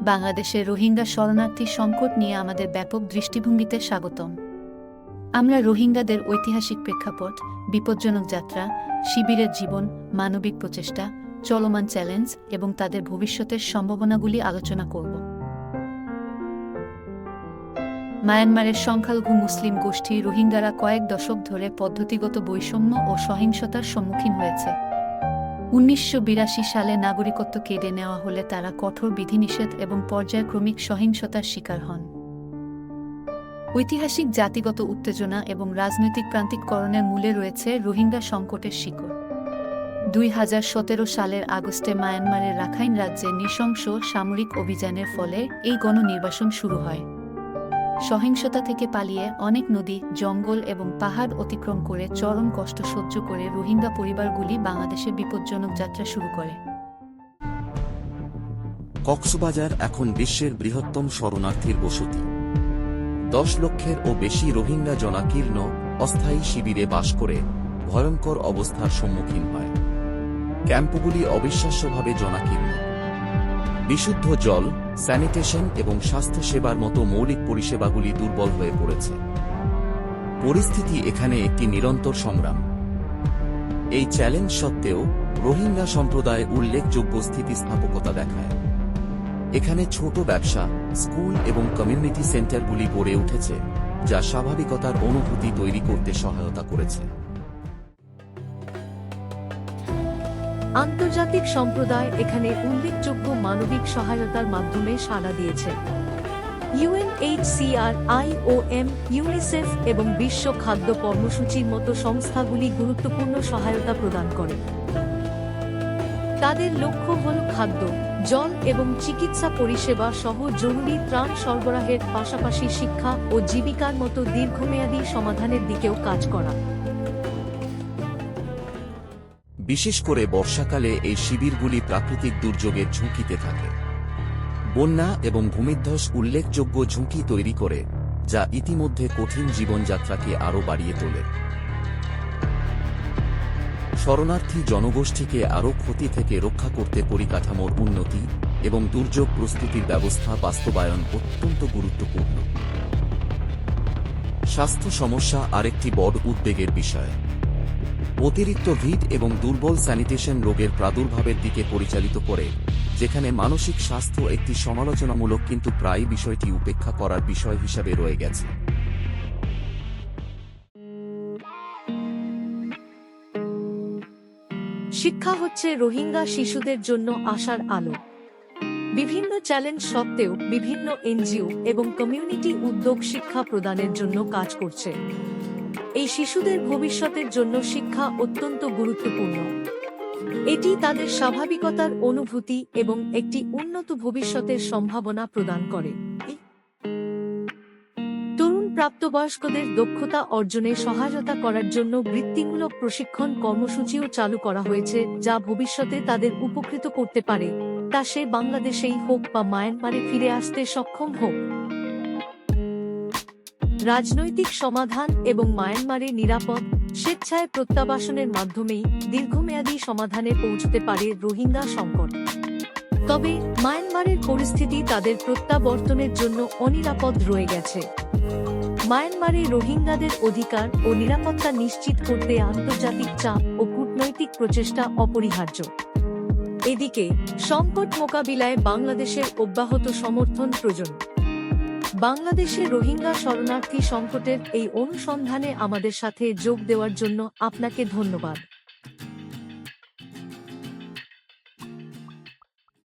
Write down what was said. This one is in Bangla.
বাংলাদেশে রোহিঙ্গা শরণার্থী সংকট নিয়ে আমাদের ব্যাপক দৃষ্টিভঙ্গিতে স্বাগতম। আমরা রোহিঙ্গাদের ঐতিহাসিক প্রেক্ষাপট, বিপজ্জনক যাত্রা, শিবিরের জীবন, মানবিক প্রচেষ্টা, চলমান চ্যালেঞ্জ এবং তাদের ভবিষ্যতের সম্ভাবনাগুলি আলোচনা করব। মায়ানমারের সংখ্যালঘু মুসলিম গোষ্ঠী রোহিঙ্গারা কয়েক দশক ধরে পদ্ধতিগত বৈষম্য ও সহিংসতার সম্মুখীন হয়েছে। 1982 সালে নাগরিকত্ব কেড়ে নেওয়া হলে তারা কঠোর বিধিনিষেধ এবং পর্যায়ক্রমিক সহিংসতার শিকার হন। ঐতিহাসিক জাতিগত উত্তেজনা এবং রাজনৈতিক প্রান্তিককরণের মূলে রয়েছে রোহিঙ্গা সংকটের শিকড়। 2017 সালের আগস্টে মায়ানমারের রাখাইন রাজ্যে নৃশংস সামরিক অভিযানের ফলে এই গণনির্বাসন শুরু হয়। সহিংসতা থেকে পালিয়ে অনেক নদী, জঙ্গল এবং পাহাড় অতিক্রম করে চরম কষ্ট সহ্য করে রোহিঙ্গা পরিবারগুলি বাংলাদেশে বিপজ্জনক যাত্রা শুরু করে। কক্সবাজার এখন বিশ্বের বৃহত্তম শরণার্থীর বসতি। 10 লক্ষের ও বেশি রোহিঙ্গা জনাকীর্ণ অস্থায়ী শিবিরে বাস করে ভয়ঙ্কর অবস্থার সম্মুখীন হয়। ক্যাম্পগুলি অবিশ্বাস্যভাবে জনাকীর্ণ। বিশুদ্ধ জল, স্যানিটেশন এবং স্বাস্থ্যসেবার মতো মৌলিক পরিষেবাগুলি দুর্বল হয়ে পড়েছে। পরিস্থিতি এখানে একটি নিরন্তর সংগ্রাম। এই চ্যালেঞ্জ সত্ত্বেও রোহিঙ্গা সম্প্রদায় উল্লেখযোগ্য স্থিতিস্থাপকতা দেখায়। এখানে ছোট ব্যবসা, স্কুল এবং কমিউনিটি সেন্টারগুলি গড়ে উঠেছে, যা স্বাভাবিকতার অনুভূতি তৈরি করতে সহায়তা করেছে। আন্তর্জাতিক সম্প্রদায় এখানে উল্লেখযোগ্য মানবিক সহায়তার মাধ্যমে সাড়া দিয়েছে। UNHCR, IOM, ইউনিসেফ এবং বিশ্ব খাদ্য কর্মসূচির মতো সংস্থাগুলি গুরুত্বপূর্ণ সহায়তা প্রদান করে। তাদের লক্ষ্য হল খাদ্য, জল এবং চিকিৎসা পরিষেবা সহ জরুরি ত্রাণ সরবরাহের পাশাপাশি শিক্ষা ও জীবিকার মতো দীর্ঘমেয়াদী সমাধানের দিকেও কাজ করা। বিশেষ করে বর্ষাকালে এই শিবিরগুলি প্রাকৃতিক দুর্যোগের ঝুঁকিতে থাকে। বন্যা এবং ভূমিধ্বস উল্লেখযোগ্য ঝুঁকি তৈরি করে, যা ইতিমধ্যে কঠিন জীবনযাত্রাকে আরও বাড়িয়ে তোলে। শরণার্থী জনগোষ্ঠীকে আরও ক্ষতি থেকে রক্ষা করতে পরিকাঠামোর উন্নতি এবং দুর্যোগ প্রস্তুতির ব্যবস্থা বাস্তবায়ন অত্যন্ত গুরুত্বপূর্ণ। স্বাস্থ্য সমস্যা আরেকটি বড় উদ্বেগের বিষয়। অতিরিক্ত ভিড় এবং দুর্বল স্যানিটেশন রোগের প্রাদুর্ভাবের দিকে পরিচালিত করে, যেখানে মানসিক স্বাস্থ্য একটি সমালোচনামূলক কিন্তু প্রায় বিষয়টি উপেক্ষা করার বিষয় হিসাবে রয়ে গেছে। শিক্ষা হচ্ছে রোহিঙ্গা শিশুদের জন্য আশার আলো। বিভিন্ন চ্যালেঞ্জ সত্ত্বেও বিভিন্ন এনজিও এবং কমিউনিটি উদ্যোগ শিক্ষা প্রদানের জন্য কাজ করছে। এই শিশুদের ভবিষ্যতের জন্য শিক্ষা অত্যন্ত গুরুত্বপূর্ণ। এটি তাদের স্বাভাবিকতার অনুভূতি এবং একটি উন্নত ভবিষ্যতের সম্ভাবনা প্রদান করে। তরুণ প্রাপ্তবয়স্কদের দক্ষতা অর্জনে সহায়তা করার জন্য বৃত্তিমূলক প্রশিক্ষণ কর্মসূচিও চালু করা হয়েছে, যা ভবিষ্যতে তাদের উপকৃত করতে পারে, তা সে বাংলাদেশেই হোক বা মায়ানমারে ফিরে আসতে সক্ষম হোক। রাজনৈতিক সমাধান এবং মায়ানমারে নিরাপদ, স্বেচ্ছায় প্রত্যাবাসনের মাধ্যমেই দীর্ঘমেয়াদী সমাধানে পৌঁছতে পারে রোহিঙ্গা সংকট। তবে মায়ানমারের পরিস্থিতি তাদের প্রত্যাবর্তনের জন্য অনিরাপদ রয়ে গেছে। মায়ানমারে রোহিঙ্গাদের অধিকার ও নিরাপত্তা নিশ্চিত করতে আন্তর্জাতিক চাপ ও কূটনৈতিক প্রচেষ্টা অপরিহার্য। এদিকে সংকট মোকাবিলায় বাংলাদেশের অব্যাহত সমর্থন প্রয়োজন। বাংলাদেশে রোহিঙ্গা শরণার্থী সংকটের এই অনুসন্ধানে আমাদের সাথে যোগ দেওয়ার জন্য আপনাকে ধন্যবাদ।